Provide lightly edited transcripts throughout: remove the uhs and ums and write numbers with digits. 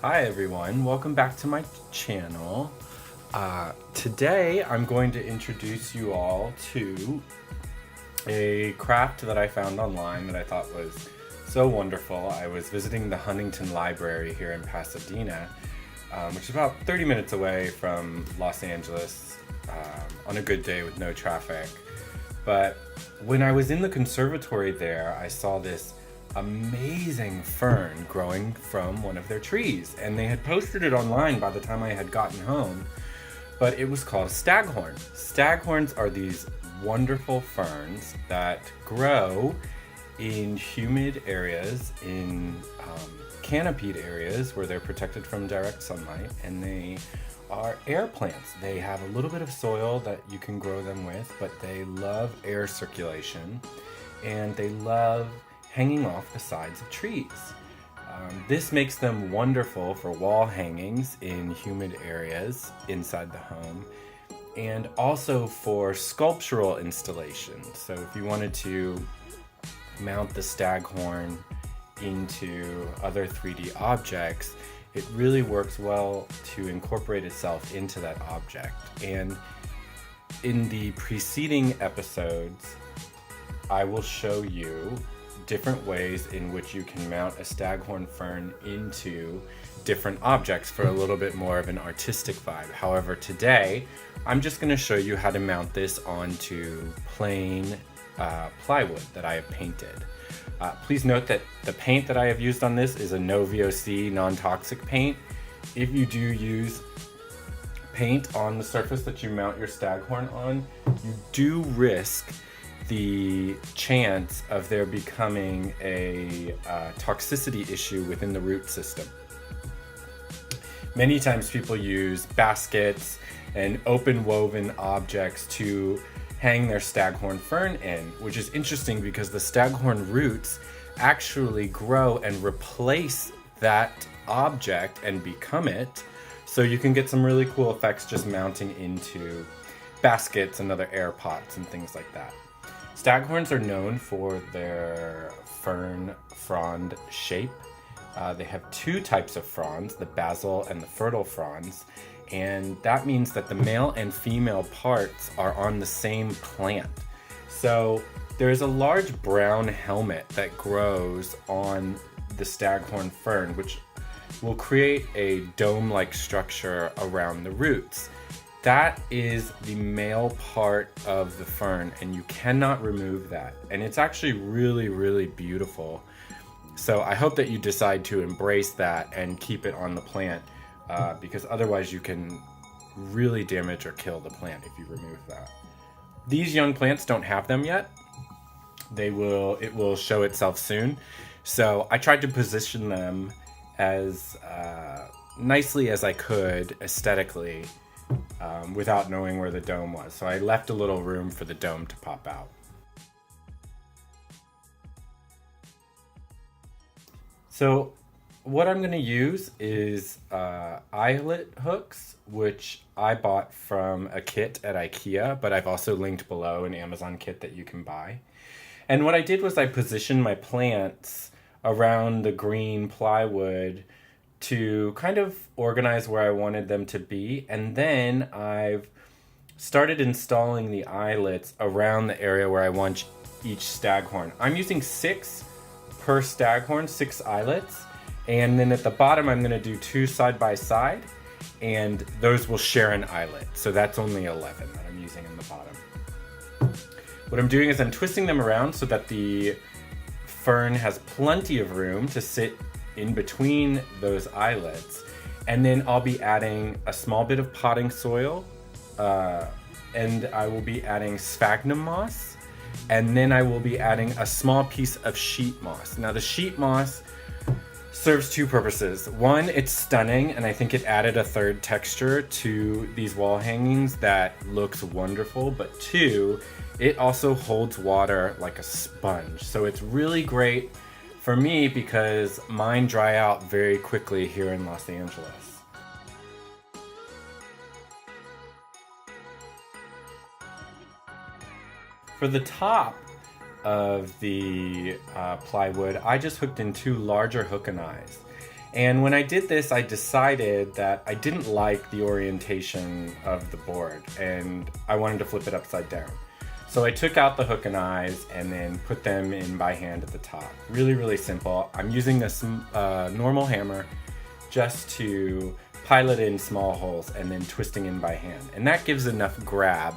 Hi everyone, welcome back to my channel. Today I'm going to introduce you all to a craft that I found online that I thought was so wonderful. I was visiting the Huntington Library here in Pasadena, which is about 30 minutes away from Los Angeles on a good day with no traffic. But when I was in the conservatory there, I saw this amazing fern growing from one of their trees, and they had posted it online by the time I had gotten home, but it was called a staghorn. Staghorns are these wonderful ferns that grow in humid areas, in canopied areas where they're protected from direct sunlight, and they are air plants. They have a little bit of soil that you can grow them with, but they love air circulation, and they love hanging off the sides of trees. This makes them wonderful for wall hangings in humid areas inside the home, and also for sculptural installation. So if you wanted to mount the staghorn into other 3D objects, it really works well to incorporate itself into that object. And in the preceding episodes, I will show you different ways in which you can mount a staghorn fern into different objects for a little bit more of an artistic vibe. However, today I'm just going to show you how to mount this onto plain plywood that I have painted. Please note that the paint that I have used on this is a no VOC non-toxic paint. If you do use paint on the surface that you mount your staghorn on, you do risk the chance of there becoming a toxicity issue within the root system. Many times people use baskets and open woven objects to hang their staghorn fern in, which is interesting because the staghorn roots actually grow and replace that object and become it. So you can get some really cool effects just mounting into baskets and other air pots and things like that. Staghorns are known for their fern frond shape. They have two types of fronds, the basal and the fertile fronds, and that means that the male and female parts are on the same plant. So there's a large brown helmet that grows on the staghorn fern, which will create a dome-like structure around the roots. That is the male part of the fern, and you cannot remove that. And it's actually really, really beautiful. So I hope that you decide to embrace that and keep it on the plant, because otherwise you can really damage or kill the plant if you remove that. These young plants don't have them yet. It will show itself soon. So I tried to position them as nicely as I could aesthetically, without knowing where the dome was. So I left a little room for the dome to pop out. So what I'm going to use is eyelet hooks, which I bought from a kit at IKEA, but I've also linked below an Amazon kit that you can buy. And what I did was I positioned my plants around the green plywood to kind of organize where I wanted them to be, and then I've started installing the eyelets around the area where I want each staghorn. I'm using 6 per staghorn, 6 eyelets, and then at the bottom I'm going to do 2 side by side, and those will share an eyelet, so that's only 11 that I'm using in the bottom. What I'm doing is I'm twisting them around so that the fern has plenty of room to sit in between those eyelets, and then I'll be adding a small bit of potting soil, and I will be adding sphagnum moss, and then I will be adding a small piece of sheet moss. Now the sheet moss serves 2 purposes. One, it's stunning, and I think it added a third texture to these wall hangings that looks wonderful, but 2, it also holds water like a sponge. So it's really great for me because mine dry out very quickly here in Los Angeles. For the top of the plywood, I just hooked in 2 larger hook and eyes. And when I did this, I decided that I didn't like the orientation of the board and I wanted to flip it upside down. So I took out the hook and eyes and then put them in by hand at the top. Really, really simple. I'm using this normal hammer just to pilot in small holes and then twisting in by hand. And that gives enough grab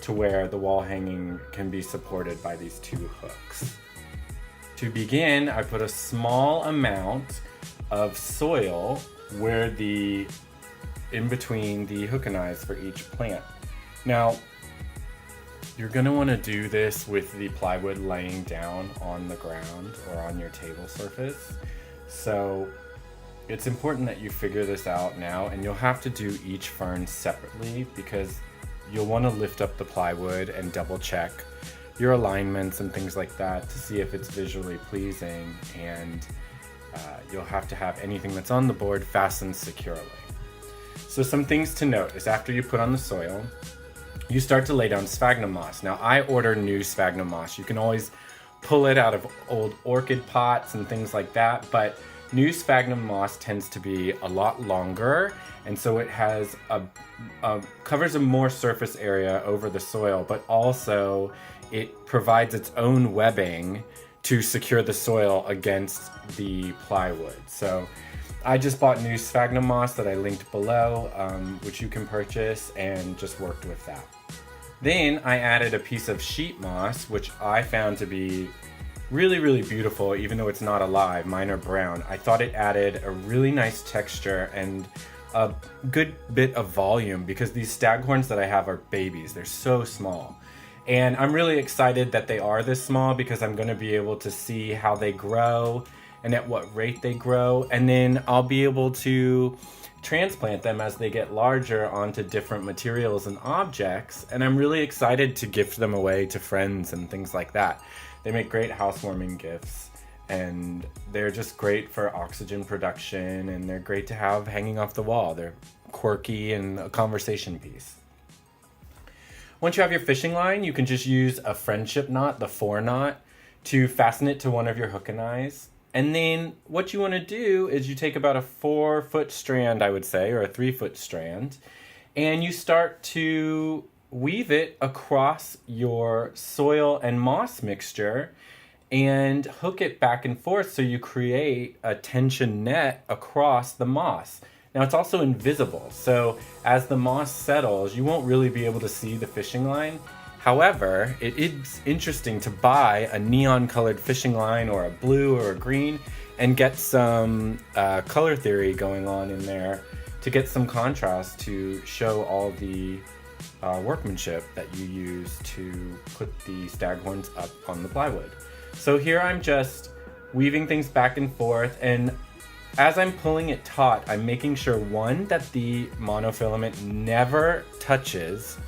to where the wall hanging can be supported by these two hooks. To begin, I put a small amount of soil where in between the hook and eyes for each plant. Now, you're gonna wanna do this with the plywood laying down on the ground or on your table surface. So it's important that you figure this out now, and you'll have to do each fern separately because you'll wanna lift up the plywood and double check your alignments and things like that to see if it's visually pleasing, and you'll have to have anything that's on the board fastened securely. So some things to note is after you put on the soil, you start to lay down sphagnum moss. Now I order new sphagnum moss. You can always pull it out of old orchid pots and things like that, but new sphagnum moss tends to be a lot longer, and so it has covers a more surface area over the soil, but also it provides its own webbing to secure the soil against the plywood. So I just bought new sphagnum moss that I linked below, which you can purchase, and just worked with that. Then I added a piece of sheet moss, which I found to be really, really beautiful, even though it's not alive. Mine are brown. I thought it added a really nice texture and a good bit of volume because these staghorns that I have are babies. They're so small. And I'm really excited that they are this small because I'm going to be able to see how they grow and at what rate they grow. And then I'll be able to transplant them as they get larger onto different materials and objects. And I'm really excited to gift them away to friends and things like that. They make great housewarming gifts, and they're just great for oxygen production, and they're great to have hanging off the wall. They're quirky and a conversation piece. Once you have your fishing line, you can just use a friendship knot, the 4 knot, to fasten it to one of your hook and eyes. And then what you want to do is you take about a 4-foot strand, I would say, or a 3-foot strand, and you start to weave it across your soil and moss mixture and hook it back and forth so you create a tension net across the moss. Now it's also invisible, so as the moss settles, you won't really be able to see the fishing line. However, it is interesting to buy a neon colored fishing line or a blue or a green and get some color theory going on in there to get some contrast to show all the workmanship that you use to put the staghorns up on the plywood. So here I'm just weaving things back and forth, and as I'm pulling it taut, I'm making sure, one, that the monofilament never touches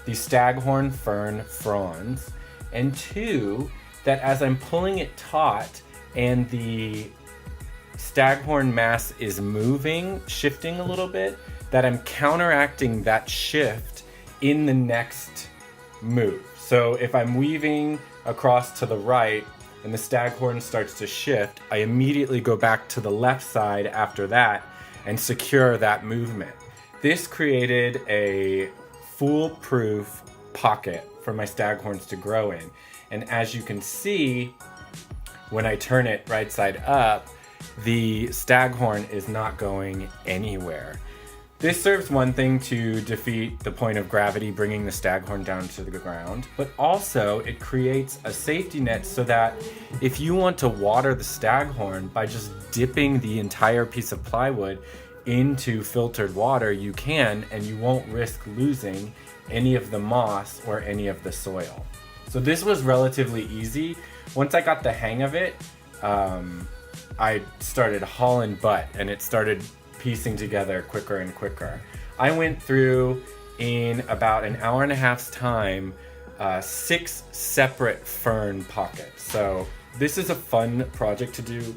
the staghorn fern fronds, and 2, that as I'm pulling it taut and the staghorn mass is moving, shifting a little bit, that I'm counteracting that shift in the next move. So if I'm weaving across to the right and the staghorn starts to shift, I immediately go back to the left side after that and secure that movement. This created a foolproof pocket for my staghorns to grow in. And as you can see, when I turn it right side up, the staghorn is not going anywhere. This serves one thing to defeat the point of gravity, bringing the staghorn down to the ground, but also it creates a safety net so that if you want to water the staghorn by just dipping the entire piece of plywood into filtered water, you can, and you won't risk losing any of the moss or any of the soil. So this was relatively easy. Once I got the hang of it, I started hauling butt and it started piecing together quicker and quicker. I went through, in about an hour and a half's time, 6 separate fern pockets. So this is a fun project to do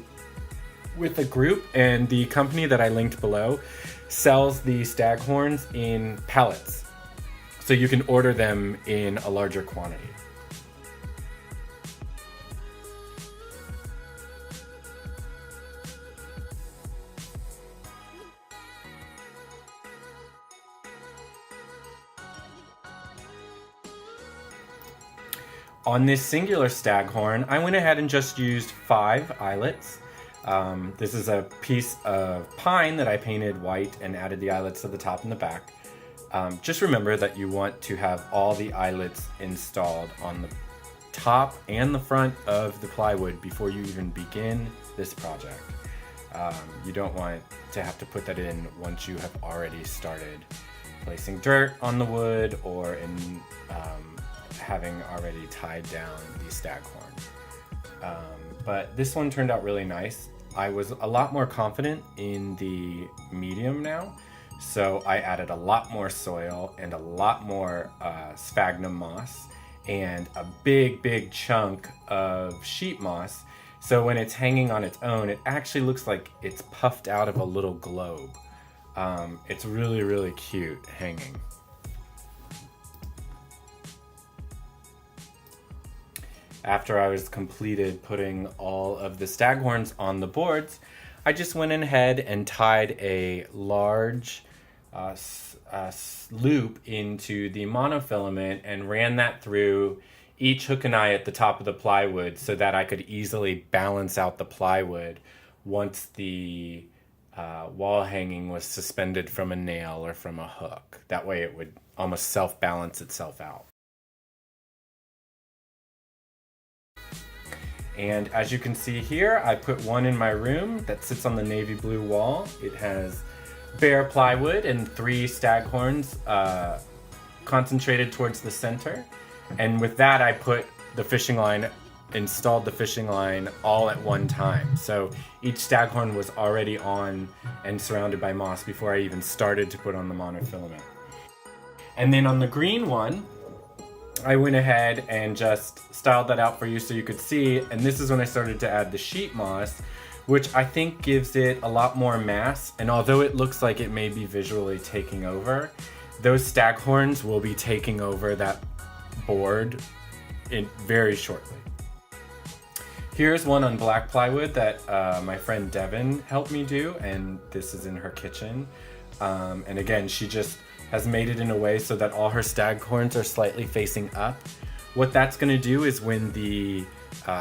with a group, and the company that I linked below sells the staghorns in pallets, so you can order them in a larger quantity. On this singular staghorn, I went ahead and just used 5 eyelets. This is a piece of pine that I painted white and added the eyelets to the top and the back. Just remember that you want to have all the eyelets installed on the top and the front of the plywood before you even begin this project. You don't want to have to put that in once you have already started placing dirt on the wood or in having already tied down the staghorn. But this one turned out really nice. I was a lot more confident in the medium now, so I added a lot more soil and a lot more sphagnum moss and a big chunk of sheet moss. So when it's hanging on its own, it actually looks like it's puffed out of a little globe. It's really cute hanging. After I was completed putting all of the staghorns on the boards, I just went ahead and tied a large loop into the monofilament and ran that through each hook and eye at the top of the plywood so that I could easily balance out the plywood once the wall hanging was suspended from a nail or from a hook. That way it would almost self-balance itself out. And as you can see here, I put one in my room that sits on the navy blue wall. It has bare plywood and 3 staghorns concentrated towards the center. And with that, I put the fishing line, installed the fishing line all at one time. So each staghorn was already on and surrounded by moss before I even started to put on the monofilament. And then on the green one, I went ahead and just styled that out for you so you could see, and this is when I started to add the sheet moss, which I think gives it a lot more mass, and although it looks like it may be visually taking over, those staghorns will be taking over that board very shortly. Here's one on black plywood that my friend Devin helped me do, and this is in her kitchen. And again, she just has made it in a way so that all her staghorns are slightly facing up. What that's going to do is when the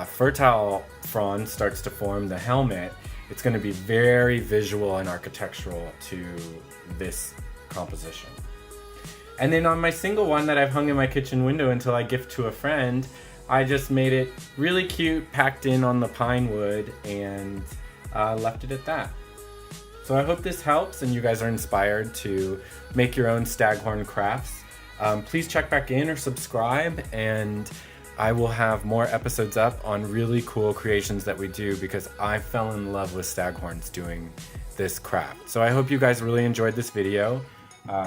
fertile frond starts to form the helmet, it's going to be very visual and architectural to this composition. And then on my single one that I've hung in my kitchen window until I gift to a friend, I just made it really cute, packed in on the pine wood, and left it at that. So I hope this helps and you guys are inspired to make your own staghorn crafts. Please check back in or subscribe, and I will have more episodes up on really cool creations that we do because I fell in love with staghorns doing this craft. So I hope you guys really enjoyed this video.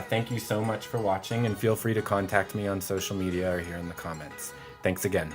Thank you so much for watching, and feel free to contact me on social media or here in the comments. Thanks again.